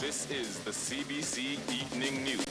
This is the CBC Evening News.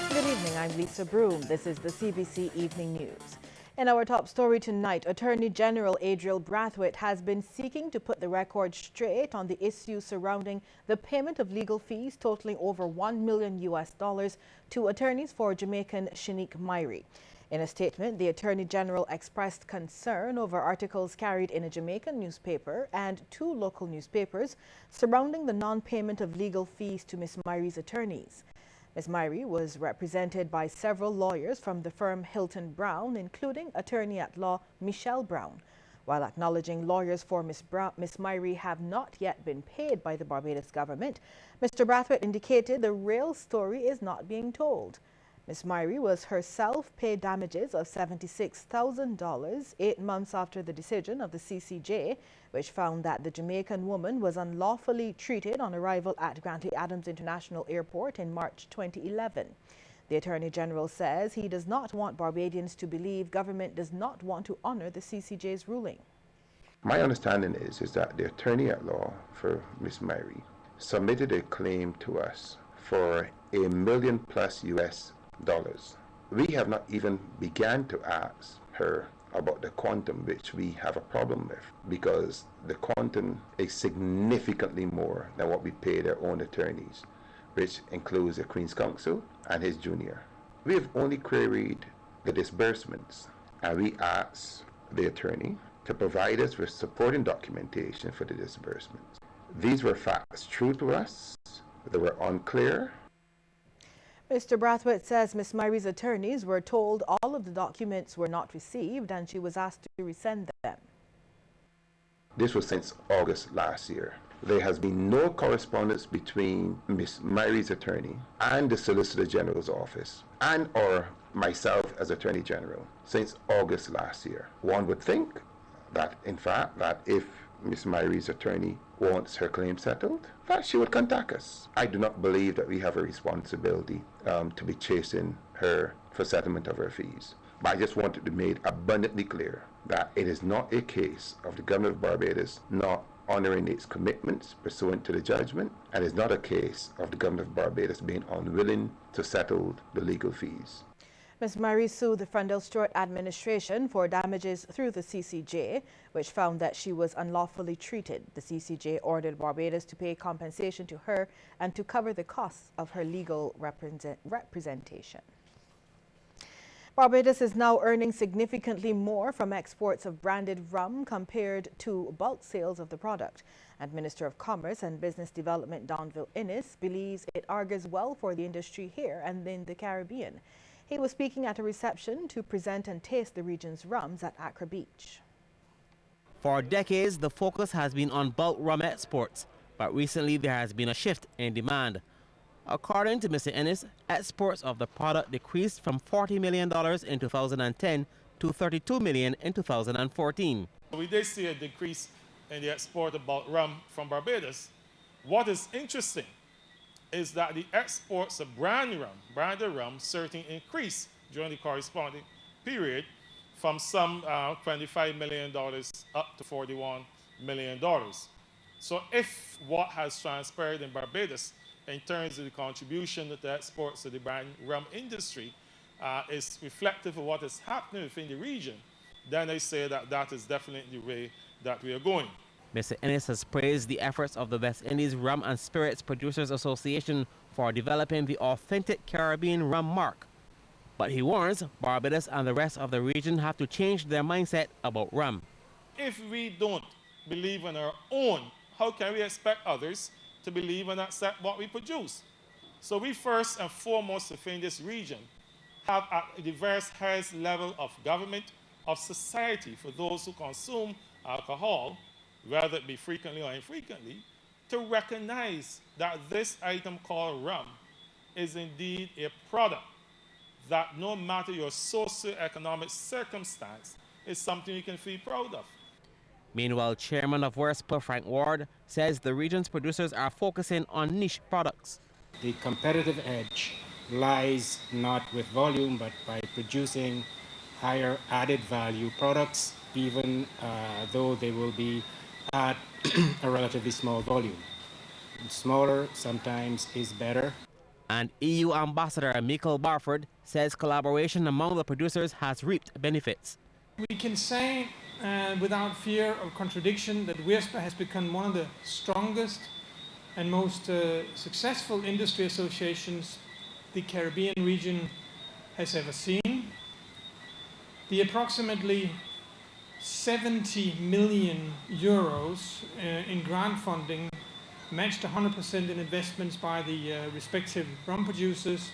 Good evening, I'm Lisa Broom. This is the CBC Evening News. In our top story tonight, Attorney General Adriel Brathwaite has been seeking to put the record straight on the issues surrounding the payment of legal fees totaling over $1 million to attorneys for Jamaican Shanique Myrie. In a statement, the Attorney General expressed concern over articles carried in a Jamaican newspaper and 2 local newspapers surrounding the non-payment of legal fees to Ms. Myrie's attorneys. Ms. Myrie was represented by several lawyers from the firm Hilton Brown, including attorney-at-law Michelle Brown. While acknowledging lawyers for Ms. Myrie have not yet been paid by the Barbados government, Mr. Brathwaite indicated the real story is not being told. Ms. Myrie was herself paid damages of $76,000 8 months after the decision of the CCJ, which found that the Jamaican woman was unlawfully treated on arrival at Grantley Adams International Airport in March 2011. The Attorney General says he does not want Barbadians to believe government does not want to honor the CCJ's ruling. My understanding is that the attorney-at-law for Ms. Myrie submitted a claim to us for $1 million+ US. We have not even began to ask her about the quantum, which we have a problem with, because the quantum is significantly more than what we pay their own attorneys, which includes the Queen's Counsel and his junior. We have only queried the disbursements, and we asked the attorney to provide us with supporting documentation for the disbursements. These were facts true to us, they were unclear. Mr. Brathwaite says Ms. Myrie's attorneys were told all of the documents were not received and she was asked to resend them. This was since August last year. There has been no correspondence between Ms. Myrie's attorney and the Solicitor General's office and or myself as Attorney General since August last year. One would think that, in fact, that if Ms. Myrie's attorney wants her claim settled, that she would contact us. I do not believe that we have a responsibility to be chasing her for settlement of her fees. But I just want it to be made abundantly clear that it is not a case of the government of Barbados not honoring its commitments pursuant to the judgment, and it's not a case of the government of Barbados being unwilling to settle the legal fees. Ms. Myrie sued the Frondell Stewart administration for damages through the CCJ, which found that she was unlawfully treated. The CCJ ordered Barbados to pay compensation to her and to cover the costs of her legal representation. Barbados is now earning significantly more from exports of branded rum compared to bulk sales of the product. And Minister of Commerce and Business Development Donville Innes believes it augurs well for the industry here and in the Caribbean. He was speaking at a reception to present and taste the region's rums at Accra Beach. For decades, the focus has been on bulk rum exports, but recently there has been a shift in demand. According to Mr. Ennis, exports of the product decreased from $40 million in 2010 to $32 million in 2014. We did see a decrease in the export of bulk rum from Barbados. What is interesting is that the exports of branded rum certainly increased during the corresponding period from some $25 million up to $41 million. So if what has transpired in Barbados in terms of the contribution to the exports of the branded rum industry is reflective of what is happening within the region, then I say that that is definitely the way that we are going. Mr. Ennis has praised the efforts of the West Indies Rum and Spirits Producers Association for developing the authentic Caribbean rum mark. But he warns Barbados and the rest of the region have to change their mindset about rum. If we don't believe in our own, how can we expect others to believe and accept what we produce? So we first and foremost within this region have at the very highest level of government, of society, for those who consume alcohol, whether it be frequently or infrequently, to recognize that this item called rum is indeed a product that no matter your socio-economic circumstance is something you can feel proud of. Meanwhile, Chairman of WERSPA, Frank Ward, says the region's producers are focusing on niche products. The competitive edge lies not with volume, but by producing higher added value products, even though they will be at a relatively small volume. Smaller sometimes is better. And EU Ambassador Michael Barford says collaboration among the producers has reaped benefits. We can say without fear of contradiction that WISPA has become one of the strongest and most successful industry associations the Caribbean region has ever seen. The approximately 70 million euros in grant funding, matched 100% in investments by the respective rum producers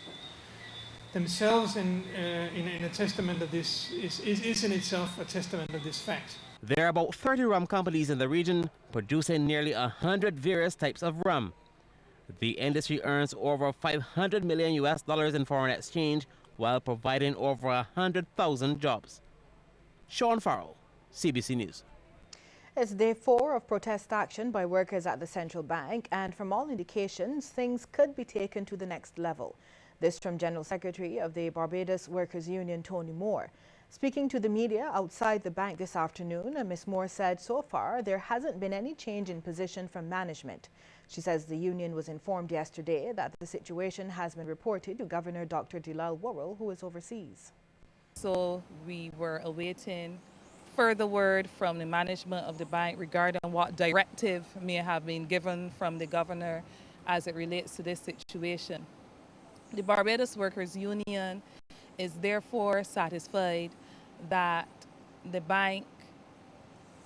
themselves, in a testament of this, is in itself a testament of this fact. There are about 30 rum companies in the region producing nearly 100 various types of rum. The industry earns over $500 million in foreign exchange while providing over 100,000 jobs. Sean Farrell, CBC News. It's day 4 of protest action by workers at the central bank, and from all indications, things could be taken to the next level. This from General Secretary of the Barbados Workers Union, Tony Moore. Speaking to the media outside the bank this afternoon, Ms. Moore said so far there hasn't been any change in position from management. She says the union was informed yesterday that the situation has been reported to Governor Dr. Delal Worrell, who is overseas. So we were awaiting further word from the management of the bank regarding what directive may have been given from the governor as it relates to this situation. The Barbados Workers Union is therefore satisfied that the bank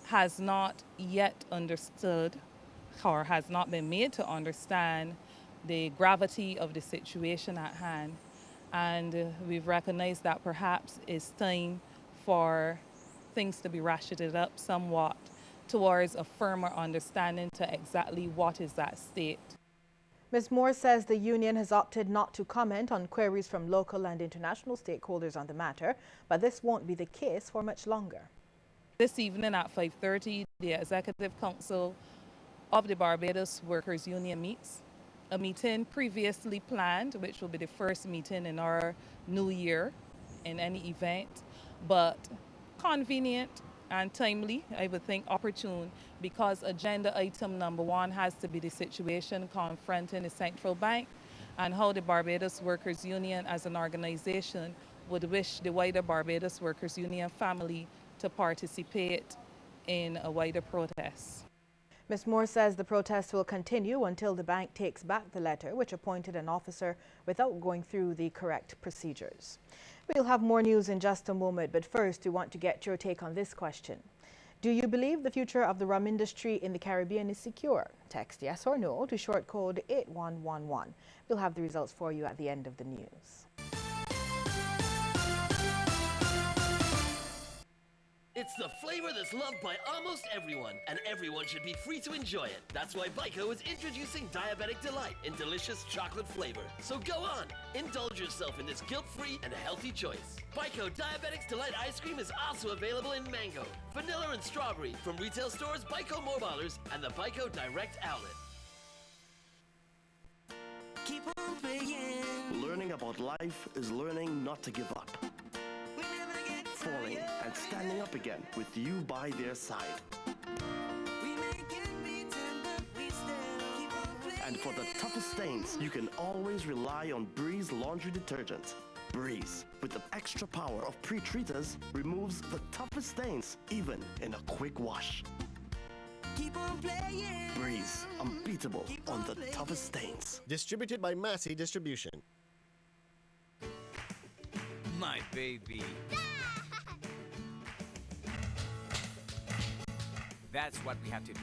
has not yet understood or has not been made to understand the gravity of the situation at hand. And we've recognized that perhaps it's time for things to be ratcheted up somewhat towards a firmer understanding to exactly what is at stake. Ms. Moore says the union has opted not to comment on queries from local and international stakeholders on the matter, but this won't be the case for much longer. This evening at 5:30, the Executive Council of the Barbados Workers Union meets. A meeting previously planned, which will be the first meeting in our new year in any event, but convenient and timely, I would think opportune, because agenda item number 1 has to be the situation confronting the central bank and how the Barbados Workers Union as an organization would wish the wider Barbados Workers Union family to participate in a wider protest. Ms. Moore says the protest will continue until the bank takes back the letter, which appointed an officer without going through the correct procedures. We'll have more news in just a moment, but first we want to get your take on this question. Do you believe the future of the rum industry in the Caribbean is secure? Text yes or no to short code 8111. We'll have the results for you at the end of the news. It's the flavor that's loved by almost everyone, and everyone should be free to enjoy it. That's why Byko is introducing Diabetic Delight in delicious chocolate flavor. So go on, indulge yourself in this guilt-free and healthy choice. Byko Diabetic Delight ice cream is also available in mango, vanilla, and strawberry from retail stores, Byko Mobilers, and the Byko Direct Outlet. Keep on playing. Learning about life is learning not to give up. Falling and standing up again with you by their side. And for the toughest stains, you can always rely on Breeze laundry detergent. Breeze, with the extra power of pre-treaters, removes the toughest stains, even in a quick wash. Keep on playing. Breeze, unbeatable on the toughest stains. Distributed by Massey Distribution. My baby. That's what we have to do.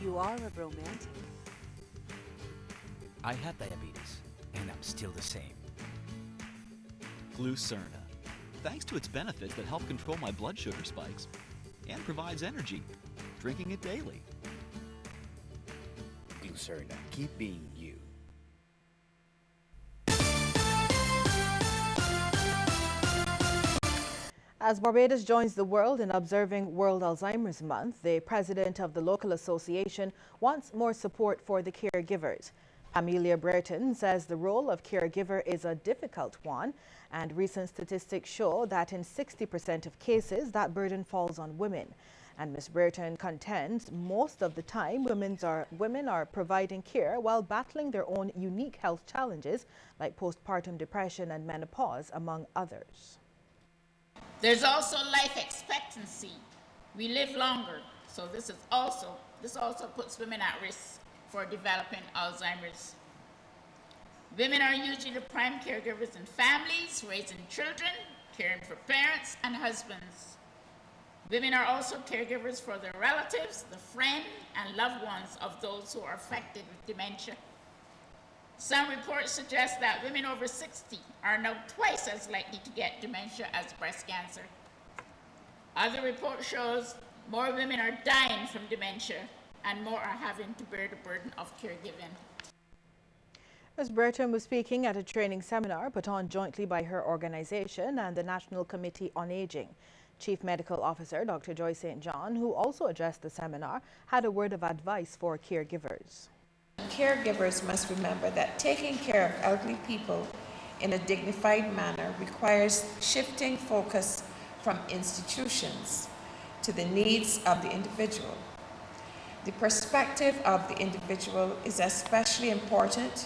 You are a romantic. I had diabetes, and I'm still the same. Glucerna. Thanks to its benefits that help control my blood sugar spikes and provides energy. Drinking it daily. Glucerna, keep being you. As Barbados joins the world in observing World Alzheimer's Month, the president of the local association wants more support for the caregivers. Amelia Brereton says the role of caregiver is a difficult one And recent statistics show that in 60% of cases, that burden falls on women. And Ms. Brereton contends most of the time women are providing care while battling their own unique health challenges like postpartum depression and menopause, among others. There's also life expectancy. We live longer, so this also puts women at risk for developing Alzheimer's. Women are usually the prime caregivers in families, raising children, caring for parents and husbands. Women are also caregivers for their relatives, the friends and loved ones of those who are affected with dementia. Some reports suggest that women over 60 are now twice as likely to get dementia as breast cancer. Other report shows more women are dying from dementia and more are having to bear the burden of caregiving. Ms. Brereton was speaking at a training seminar put on jointly by her organization and the National Committee on Aging. Chief Medical Officer Dr. Joy St. John, who also addressed the seminar, had a word of advice for caregivers. Caregivers must remember that taking care of elderly people in a dignified manner requires shifting focus from institutions to the needs of the individual. The perspective of the individual is especially important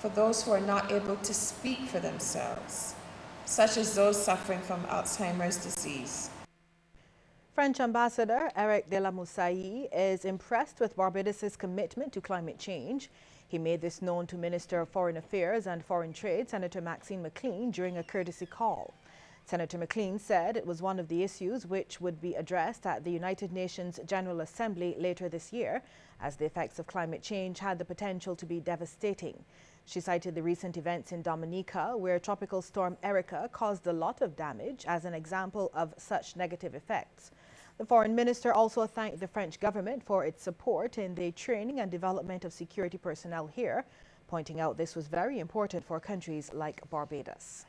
for those who are not able to speak for themselves, such as those suffering from Alzheimer's disease. French Ambassador Eric de la Moussaie is impressed with Barbados' commitment to climate change. He made this known to Minister of Foreign Affairs and Foreign Trade, Senator Maxine McLean, during a courtesy call. Senator McLean said it was one of the issues which would be addressed at the United Nations General Assembly later this year, as the effects of climate change had the potential to be devastating. She cited the recent events in Dominica, where Tropical Storm Erica caused a lot of damage, as an example of such negative effects. The foreign minister also thanked the French government for its support in the training and development of security personnel here, pointing out this was very important for countries like Barbados.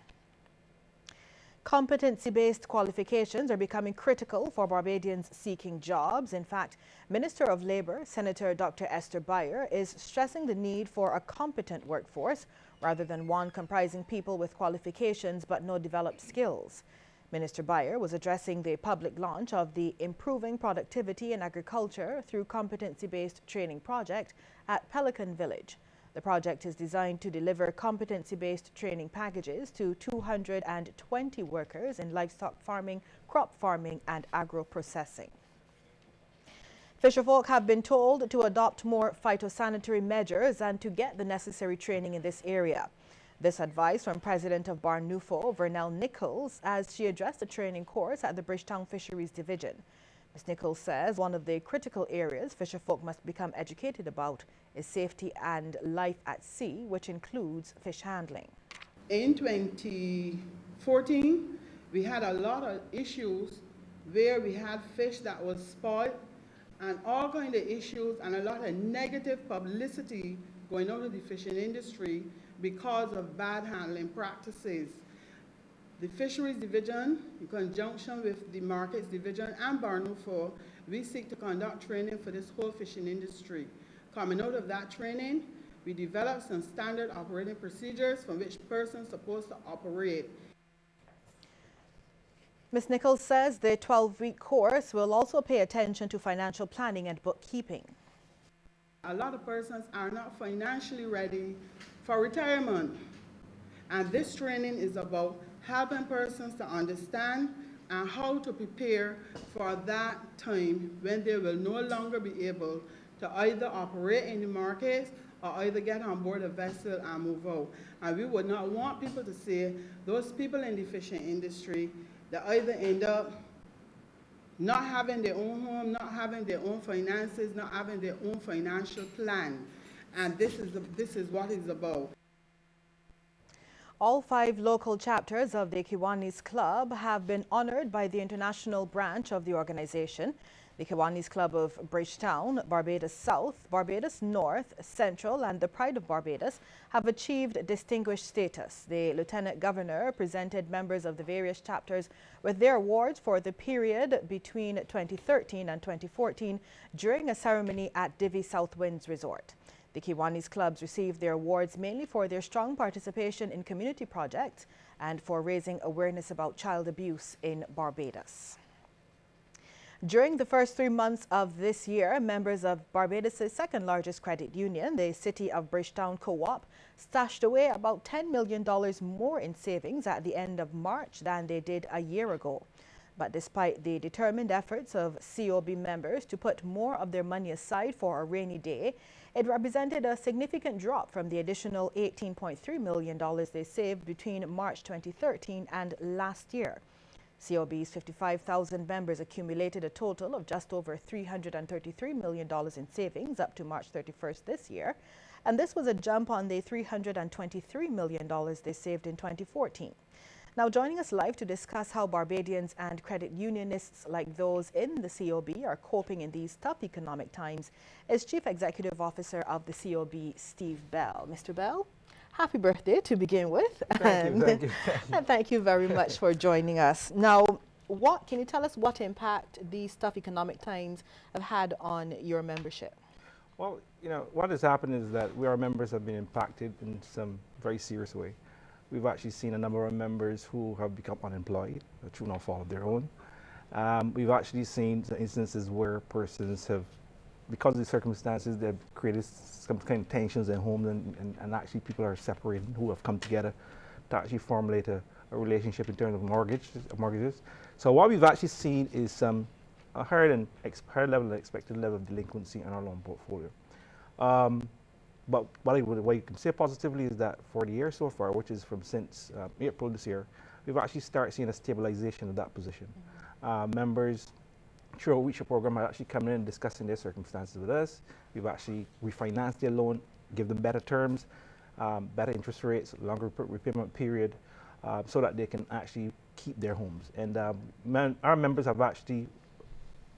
Competency-based qualifications are becoming critical for Barbadians seeking jobs. In fact, Minister of Labour, Senator Dr. Esther Bayer, is stressing the need for a competent workforce rather than one comprising people with qualifications but no developed skills. Minister Bayer was addressing the public launch of the Improving Productivity in Agriculture through Competency-Based Training project at Pelican Village. The project is designed to deliver competency-based training packages to 220 workers in livestock farming, crop farming, and agro-processing. Fisherfolk have been told to adopt more phytosanitary measures and to get the necessary training in this area. This advice from President of Barnufo, Vernell Nichols, as she addressed a training course at the Bridgetown Fisheries Division. Ms. Nichols says one of the critical areas fisherfolk must become educated about is safety and life at sea, which includes fish handling. In 2014, we had a lot of issues where we had fish that was spoiled and all kinds of issues and a lot of negative publicity going on in the fishing industry because of bad handling practices. The Fisheries Division, in conjunction with the Markets Division and Barnufo, we seek to conduct training for this whole fishing industry. Coming out of that training, we developed some standard operating procedures from which persons supposed to operate. Ms. Nichols says the 12-week course will also pay attention to financial planning and bookkeeping. A lot of persons are not financially ready for retirement, and this training is about helping persons to understand and how to prepare for that time when they will no longer be able to either operate in the markets or either get on board a vessel and move out. And we would not want people to say those people in the fishing industry that either end up not having their own home, not having their own finances, not having their own financial plan. And this is what it's about. All 5 local chapters of the Kiwanis Club have been honored by the international branch of the organization. The Kiwanis Club of Bridgetown, Barbados South, Barbados North, Central, and the Pride of Barbados have achieved distinguished status. The Lieutenant Governor presented members of the various chapters with their awards for the period between 2013 and 2014 during a ceremony at Divi South Winds Resort. The Kiwanis clubs received their awards mainly for their strong participation in community projects and for raising awareness about child abuse in Barbados. During the first 3 months of this year, members of Barbados' second largest credit union, the City of Bridgetown Co-op, stashed away about $10 million more in savings at the end of March than they did a year ago. But despite the determined efforts of COB members to put more of their money aside for a rainy day, it represented a significant drop from the additional $18.3 million they saved between March 2013 and last year. COB's 55,000 members accumulated a total of just over $333 million in savings up to March 31st this year, and this was a jump on the $323 million they saved in 2014. Now, joining us live to discuss how Barbadians and credit unionists like those in the COB are coping in these tough economic times is Chief Executive Officer of the COB, Steve Bell. Mr. Bell, happy birthday to begin with. Thank you. And thank you very much for joining us. Now, can you tell us what impact these tough economic times have had on your membership? Well, what has happened is that our members have been impacted in some very serious way. We've actually seen a number of members who have become unemployed through no fault of their own. We've actually seen instances where persons have, because of the circumstances, they've created some kind of tensions in homes, and actually people are separated who have come together to actually formulate a relationship in terms of mortgages. So what we've actually seen is a higher level than expected level of delinquency in our loan portfolio. But what you can say positively is that for the year so far, which is from since April this year, we've actually started seeing a stabilization of that position. Members through our Reach program are actually coming in and discussing their circumstances with us. We've actually refinanced their loan, give them better terms, better interest rates, longer repayment period, so that they can actually keep their homes. And our members have actually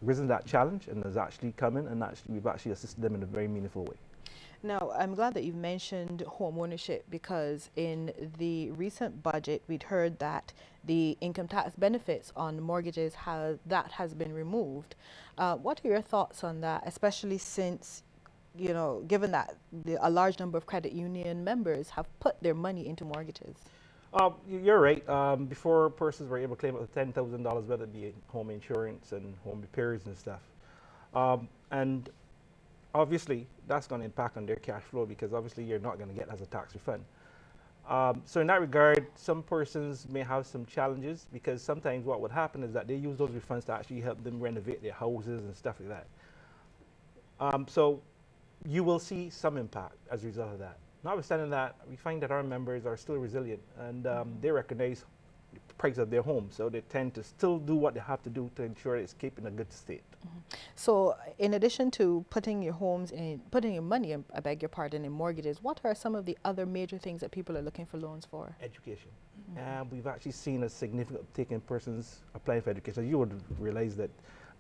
risen to that challenge and has actually come in, and we've actually assisted them in a very meaningful way. Now, I'm glad that you've mentioned home ownership, because in the recent budget, we'd heard that the income tax benefits on mortgages has been removed. What are your thoughts on that, especially since, given that a large number of credit union members have put their money into mortgages? You're right. Before, persons were able to claim up to $10,000, whether it be home insurance and home repairs and stuff. And obviously, that's going to impact on their cash flow, because obviously you're not going to get as a tax refund. So in that regard, some persons may have some challenges, because sometimes what would happen is that they use those refunds to actually help them renovate their houses and stuff like that. So you will see some impact as a result of that. Notwithstanding that, we find that our members are still resilient, and they recognize the price of their home, so they tend to still do what they have to do to ensure it's kept in a good state. So, in addition to putting your money, I beg your pardon, in mortgages, what are some of the other major things that people are looking for loans for? Education. We've actually seen a significant uptake in persons applying for education. You would realize that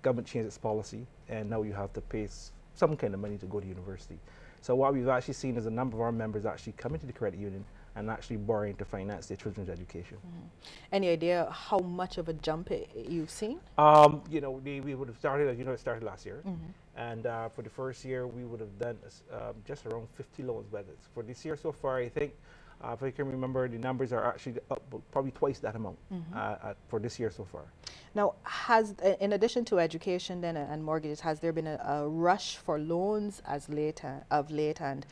government changed its policy, and now you have to pay some kind of money to go to university. So what we've actually seen is a number of our members actually coming to the credit union and actually borrowing to finance their children's education. Any idea how much of a jump you've seen? We would have started, as you know, it started last year. And for the first year, we would have done just around 50 loans. But for this year so far, I think, if I can remember, the numbers are actually up probably twice that amount for this year so far. Now, in addition to education then and mortgages, has there been a rush for loans of late? And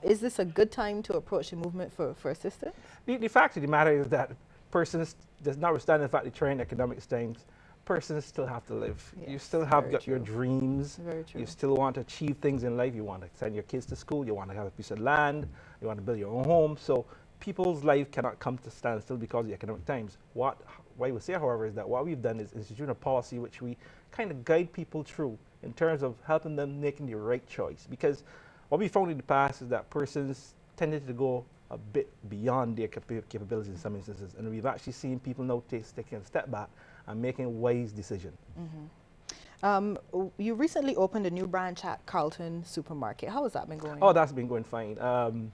is this a good time to approach the movement for assistance? The fact of the matter is that persons, notwithstanding the fact that trying economic times, persons still have to live. Yes, you still have got your dreams. Very true. You still want to achieve things in life. You want to send your kids to school. You want to have a piece of land. You want to build your own home. So people's life cannot come to stand still because of the economic times. What I would say, however, is that what we've done is institute a policy which we kind of guide people through in terms of helping them making the right choice. Because what we found in the past is that persons tended to go a bit beyond their capabilities in some instances. And we've actually seen people now taking a step back and making wise decisions. You recently opened a new branch at Carlton Supermarket. How has that been going? Oh, that's been going fine.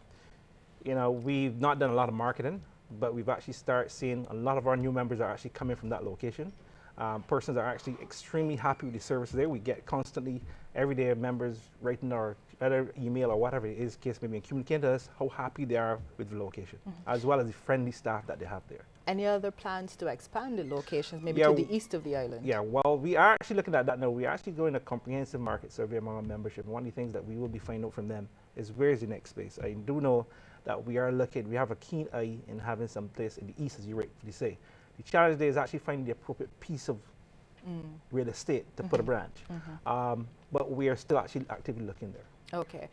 We've not done a lot of marketing, but we've actually started seeing a lot of our new members are actually coming from that location. Persons are actually extremely happy with the service there. We get constantly, every day, members writing our either email or whatever it is, case maybe, and communicating to us how happy they are with the location, as well as the friendly staff that they have there. Any other plans to expand the locations, maybe to the east of the island? Yeah, well, we are actually looking at that now. We're actually doing a comprehensive market survey among our membership. One of the things that we will be finding out from them is where is the next space. I do know that we are looking, we have a keen eye in having some place in the east, as you rightfully say. The challenge there is actually finding the appropriate piece of real estate to put a branch. But we are still actually actively looking there. Okay.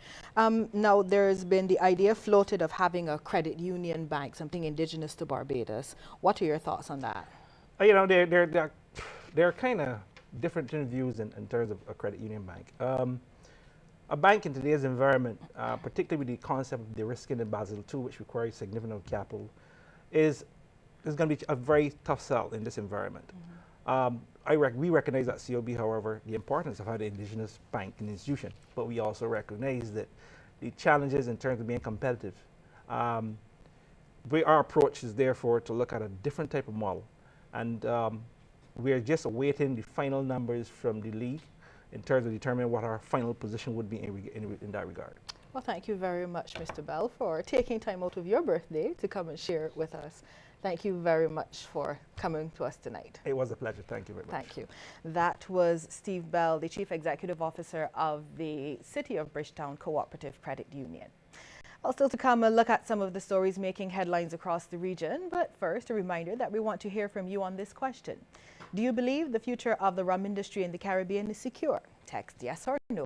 Now, there's been the idea floated of having a credit union bank, something indigenous to Barbados. What are your thoughts on that? You know, they're kind of different views in terms of a credit union bank. A bank in today's environment, particularly with the concept of de-risking in Basel II, which requires significant capital, is going to be a very tough sell in this environment. We recognize at COB, however, the importance of having an indigenous banking institution, but we also recognize that the challenges in terms of being competitive. Our approach is therefore to look at a different type of model, and we are just awaiting the final numbers from the league in terms of determining what our final position would be in that regard. Well, thank you very much, Mr. Bell, for taking time out of your birthday to come and share it with us. Thank you very much for coming to us tonight. It was a pleasure. Thank you very much. Thank you. That was Steve Bell, the Chief Executive Officer of the City of Bridgetown Cooperative Credit Union. Well, still to come, a look at some of the stories making headlines across the region. But first, a reminder that we want to hear from you on this question. Do you believe the future of the rum industry in the Caribbean is secure? Text yes or no